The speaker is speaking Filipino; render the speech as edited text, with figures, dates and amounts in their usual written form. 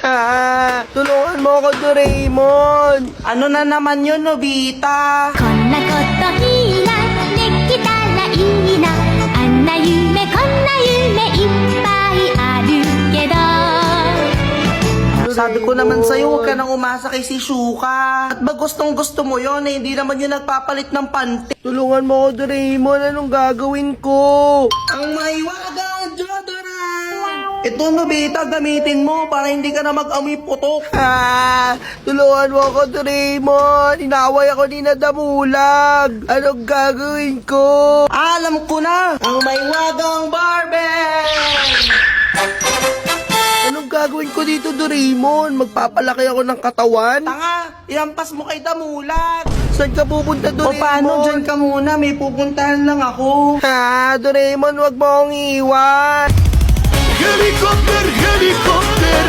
Tulungan mo ako, Doraemon. Ano na naman yun, Nobita? こんなこといいなできたらいいなあんな夢こんな夢いっぱいあるけど Sabi ko naman sa'yo, huwag ka nang umasa kay si Shuka. At ba gustong gusto mo yun, eh, hindi naman yun nagpapalit ng panty. Tulungan mo ako, Doraemon. Anong gagawin ko? Ang maiwagang Jodora! Ito, Nobita, gamitin mo para hindi ka na mag-amoy putok. Tulungan mo ako, Doraemon. Inaway ako ni Nadamulag. Anong gagawin ko? Alam ko na! Ang maiwagang Barbie! Anong gagawin ko dito, Doraemon? Magpapalaki ako ng katawan? Tanga, ihampas mo kay Damulag. Saan ka pupunta, O Doraemon? paano, dyan ka muna, may pupuntahan lang ako. Doraemon, wag mo akong iwan. Helikopter, helikopter,